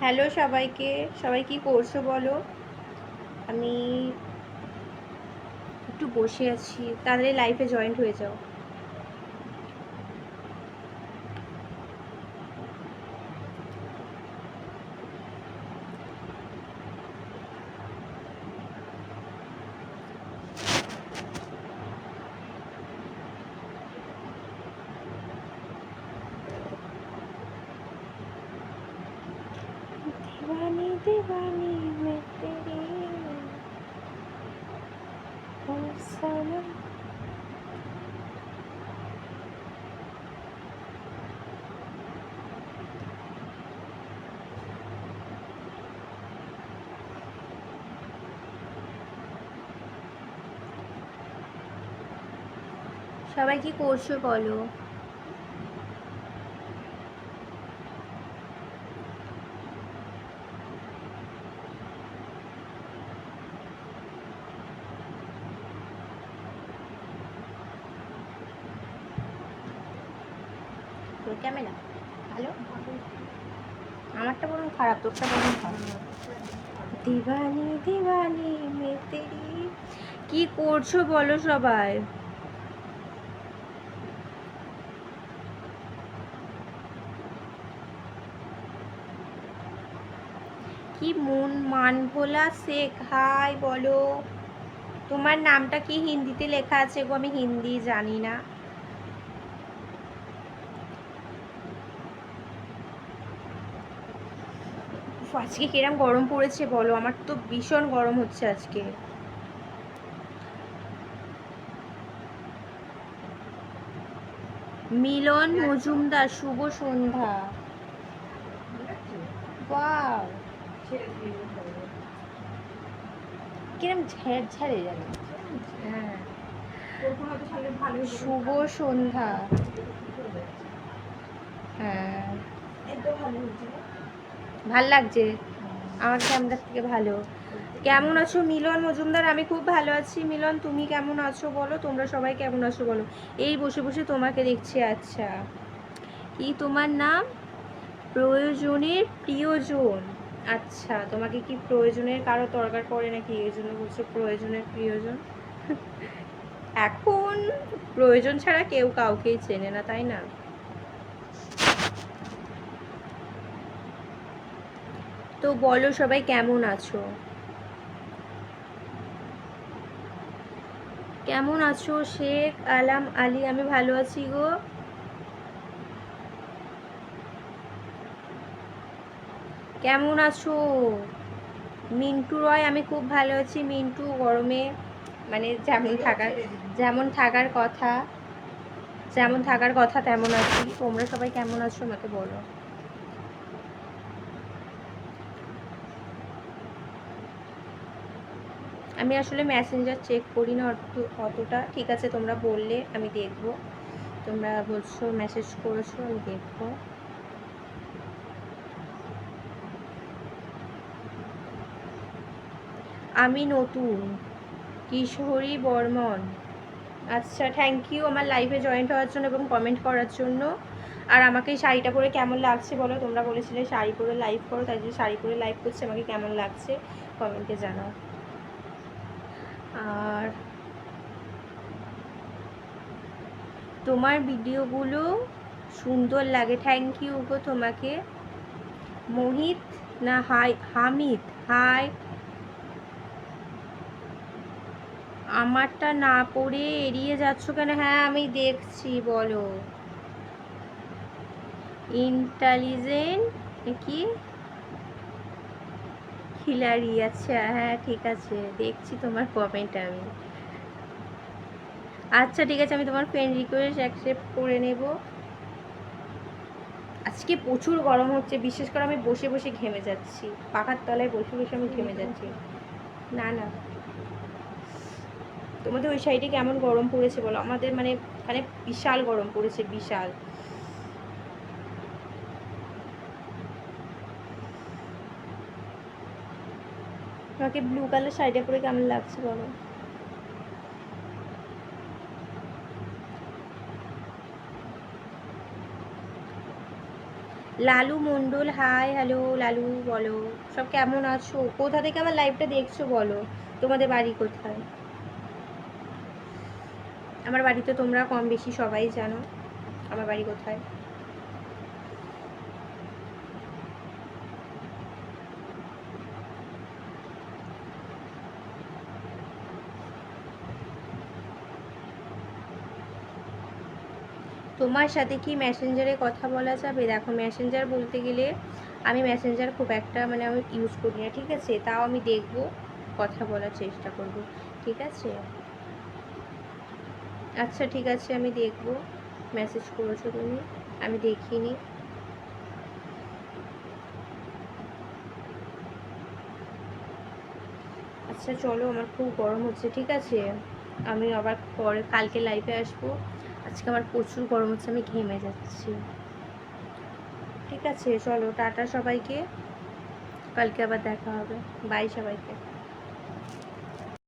Hello সবাইকে, সবাই কি করছো বলো? আমি একটু বসে আছি, তাড়াতাড়ি লাইফে জয়েন্ট হয়ে যাও। दीवानी दीवानी मैं तेरी ओ सनम। সবাই কি করছো বলো? তোর ক্যামেরা ভালো, আমারটা বরং খারাপ, তোরটা বরং ভালো। দিওয়ানি দিওয়ানি মে তেরি। কি করছো বলো সবাই? কি মান ভোলা শেখ, হাই বলো। তোমার নামটা কি হিন্দিতে লেখা আছে গো? আমি হিন্দি জানি না। আজকে কিরম গরম পড়েছে বলো? আমার তো ভীষণ গরম হচ্ছে আজকে। মিলন মজুমদার, শুভ সন্ধ্যা। ওয়াও, কিরম ঝেড় ঝেড়ে জানো। হ্যাঁ, শুভ সন্ধ্যা। হ্যাঁ, ভাল লাগছে আমার ক্যামেরার থেকে ভালো। কেমন আছো মিলন মজুমদার? আমি খুব ভালো আছি। মিলন তুমি কেমন আছো বলো? তোমরা সবাই কেমন আছো বলো? এই বসে বসে তোমাকে দেখছি। আচ্ছা, কি তোমার নাম? প্রয়োজনের প্রিয়জন। আচ্ছা, তোমাকে কি প্রয়োজনের কারো দরকার পড়ে নাকি, এই জন্য বলছো প্রয়োজনের প্রিয়জন? এখন প্রয়োজন ছাড়া কেউ কাউকেই চেনে না, তাই না? তো বলো সবাই কেমন আছো? কেমন আছো শেখ আলাম আলী? আমি ভালো আছি গো। কেমন আছো মিন্টু রয়? আমি খুব ভালো আছি মিন্টু। গরমে মানে যেমন থাকার কথা তেমন আছি। তোমরা সবাই কেমন আছো আমাকে বলো। আমি আসলে মেসেঞ্জার চেক করি না অতটা। ঠিক আছে, তোমরা বললে আমি দেখব। তোমরা বলছো মেসেজ করেছো, আমি দেখবো। আমি নতুন, কিশোরী বর্মন। আচ্ছা, থ্যাংক ইউ আমার লাইভে জয়েন্ট হওয়ার জন্য এবং কমেন্ট করার জন্য। আর আমাকে এই শাড়িটা পরে কেমন লাগছে বলো? তোমরা বলেছিলে শাড়ি পরে লাইভ করো, তাই জন্য শাড়ি পরে লাইভ করছি। আমাকে কেমন লাগছে কমেন্টে জানাও। আর তোমার ভিডিওগুলো সুন্দর লাগে। থ্যাংক ইউ গো তোমাকে। মোহিত না হামিদ, হাই। আমারটা না পড়ে এড়িয়ে যাচ্ছ কেন? হ্যাঁ আমি দেখছি, বলো। ইন্টেলিজেন্ট কি খিলাড়ি? আচ্ছা, হ্যাঁ ঠিক আছে, দেখছি তোমার কমেন্ট আমি। আচ্ছা ঠিক আছে, আমি তোমার ফ্রেন্ড রিকোয়েস্ট অ্যাকসেপ্ট করে নেব। আজকে প্রচুর গরম হচ্ছে, বিশেষ করে আমি বসে বসে ঘেমে যাচ্ছি। পাখার তলায় বসে বসে আমি ঘেমে যাচ্ছি। না না, তোমাদের ওই সাইডে কেমন গরম পড়েছে বলো? আমাদের মানে এখানে বিশাল গরম পড়েছে, বিশাল। তোমাকে ব্লু কালার শাড়িটা পরে কেমন লাগছে বলো? লালু মণ্ডল, হাই হ্যালো লালু, বলো সব কেমন আছো, কোথা থেকে আমার লাইভটা দেখছো বলো, তোমাদের বাড়ি কোথায়? আমার বাড়ি তো তোমরা কম বেশি সবাই জানো আমার বাড়ি কোথায়। তোমার সাথে কি মেসেঞ্জারে কথা বলা যাবে? দেখো মেসেঞ্জার বলতে গেলে আমি মেসেঞ্জার খুব একটা মানে আমি ইউজ করি না, ঠিক আছে, তাও আমি দেখব, কথা বলার চেষ্টা করব, ঠিক আছে। আচ্ছা ঠিক আছে, আমি দেখব, মেসেজ করেছো তুমি, আমি দেখিনি। আচ্ছা চলো, আমার খুব গরম হচ্ছে, ঠিক আছে, আমি আবার পরে কালকে লাইভে আসবো, আজকে আমার প্রচুর গরম হচ্ছে, আমি ঘেমে যাচ্ছি, ঠিক আছে চলো টাটা সবাইকে, কালকে আবার দেখা হবে, বাই সবাইকে।